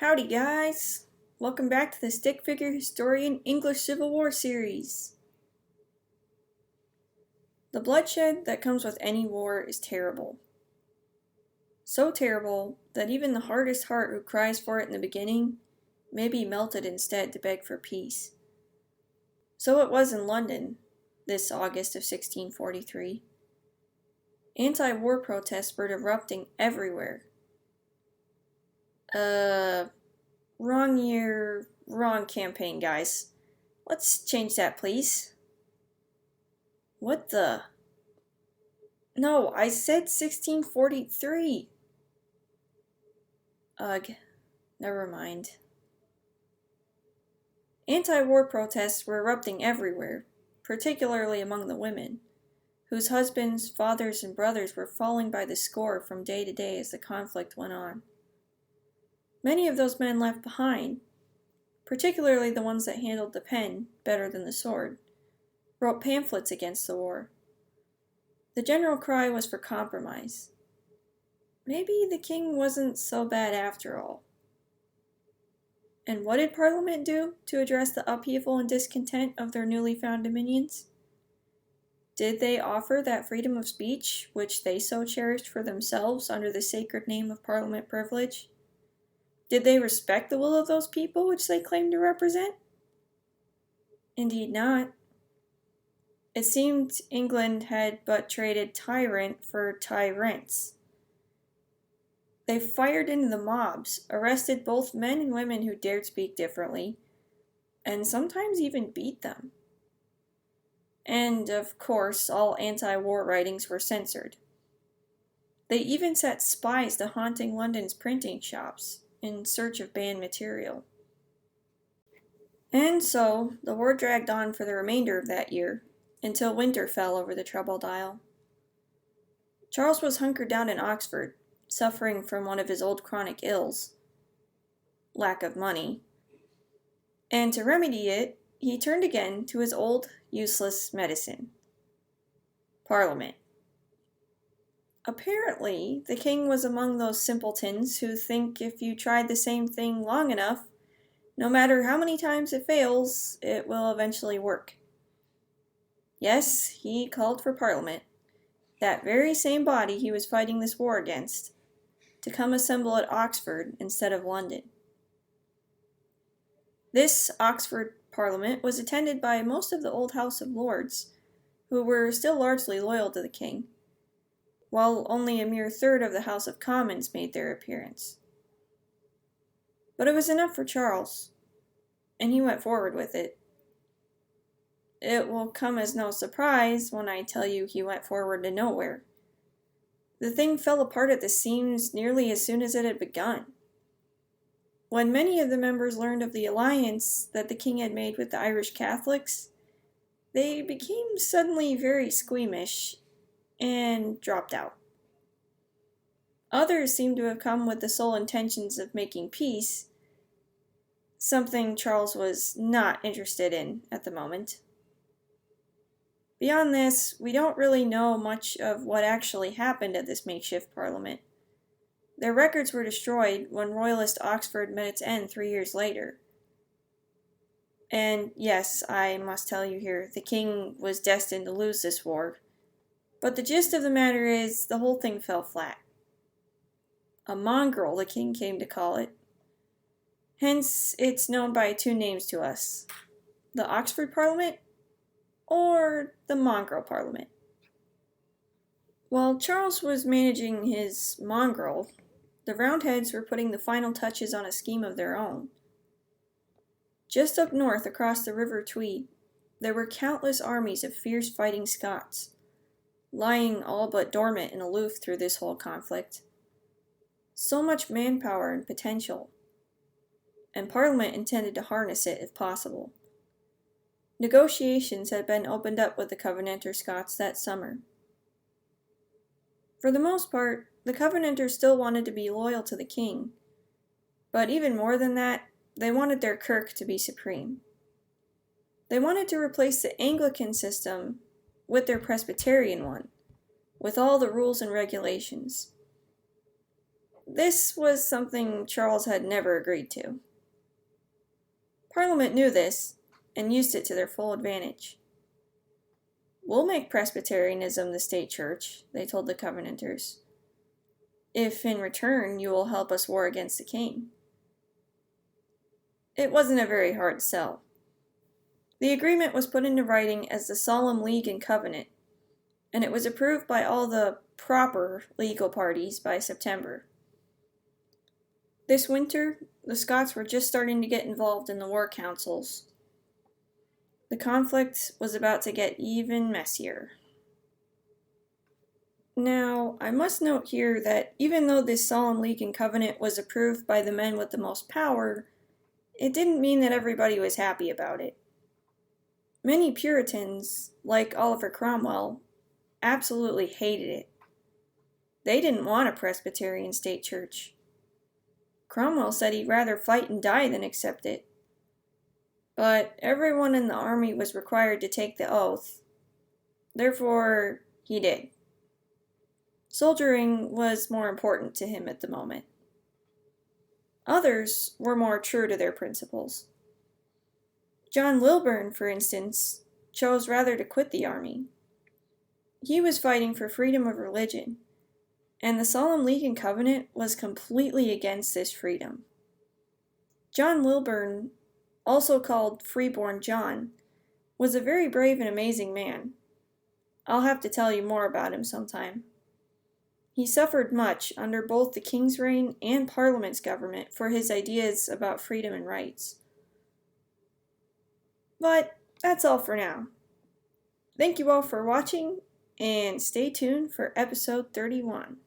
Howdy guys! Welcome back to the Stick Figure Historian English Civil War series. The bloodshed that comes with any war is terrible. So terrible that even the hardest heart who cries for it in the beginning may be melted instead to beg for peace. So it was in London, this August of 1643. Anti-war protests were erupting everywhere. Wrong year, wrong campaign, guys. Let's change that, please. What the? No, I said 1643. Ugh, never mind. Anti-war protests were erupting everywhere, particularly among the women, whose husbands, fathers, and brothers were falling by the score from day to day as the conflict went on. Many of those men left behind, particularly the ones that handled the pen better than the sword, wrote pamphlets against the war. The general cry was for compromise. Maybe the king wasn't so bad after all. And what did Parliament do to address the upheaval and discontent of their newly found dominions? Did they offer that freedom of speech which they so cherished for themselves under the sacred name of Parliament privilege? Did they respect the will of those people which they claimed to represent? Indeed not. It seemed England had but traded tyrant for tyrants. They fired into the mobs, arrested both men and women who dared speak differently, and sometimes even beat them. And, of course, all anti-war writings were censored. They even set spies to haunting London's printing shops in search of banned material. And so, the war dragged on for the remainder of that year, until winter fell over the troubled isle. Charles was hunkered down in Oxford, suffering from one of his old chronic ills, lack of money, and to remedy it, he turned again to his old, useless medicine, Parliament. Apparently, the king was among those simpletons who think if you tried the same thing long enough, no matter how many times it fails, it will eventually work. Yes, he called for Parliament, that very same body he was fighting this war against, to come assemble at Oxford instead of London. This Oxford Parliament was attended by most of the old House of Lords, who were still largely loyal to the king, while only a mere third of the House of Commons made their appearance. But it was enough for Charles, and he went forward with it. It will come as no surprise when I tell you he went forward to nowhere. The thing fell apart at the seams nearly as soon as it had begun. When many of the members learned of the alliance that the king had made with the Irish Catholics, they became suddenly very squeamish and dropped out. Others seemed to have come with the sole intentions of making peace, something Charles was not interested in at the moment. Beyond this, we don't really know much of what actually happened at this makeshift parliament. Their records were destroyed when Royalist Oxford met its end 3 years later. And yes, I must tell you here, the king was destined to lose this war. But the gist of the matter is, the whole thing fell flat. A mongrel, the king came to call it. Hence, it's known by 2 names to us. The Oxford Parliament, or the mongrel Parliament. While Charles was managing his mongrel, the Roundheads were putting the final touches on a scheme of their own. Just up north across the River Tweed, there were countless armies of fierce fighting Scots, lying all but dormant and aloof through this whole conflict. So much manpower and potential, and Parliament intended to harness it if possible. Negotiations had been opened up with the Covenanter Scots that summer. For the most part, the Covenanters still wanted to be loyal to the king, but even more than that, they wanted their kirk to be supreme. They wanted to replace the Anglican system with their Presbyterian one, with all the rules and regulations. This was something Charles had never agreed to. Parliament knew this and used it to their full advantage. "We'll make Presbyterianism the state church," they told the Covenanters, "if in return you will help us war against the king." It wasn't a very hard sell. The agreement was put into writing as the Solemn League and Covenant, and it was approved by all the proper legal parties by September. This winter, the Scots were just starting to get involved in the war councils. The conflict was about to get even messier. Now, I must note here that even though this Solemn League and Covenant was approved by the men with the most power, it didn't mean that everybody was happy about it. Many Puritans, like Oliver Cromwell, absolutely hated it. They didn't want a Presbyterian state church. Cromwell said he'd rather fight and die than accept it. But everyone in the army was required to take the oath. Therefore, he did. Soldiering was more important to him at the moment. Others were more true to their principles. John Lilburne, for instance, chose rather to quit the army. He was fighting for freedom of religion, and the Solemn League and Covenant was completely against this freedom. John Lilburne, also called Freeborn John, was a very brave and amazing man. I'll have to tell you more about him sometime. He suffered much under both the King's reign and Parliament's government for his ideas about freedom and rights. But that's all for now. Thank you all for watching, and stay tuned for episode 31.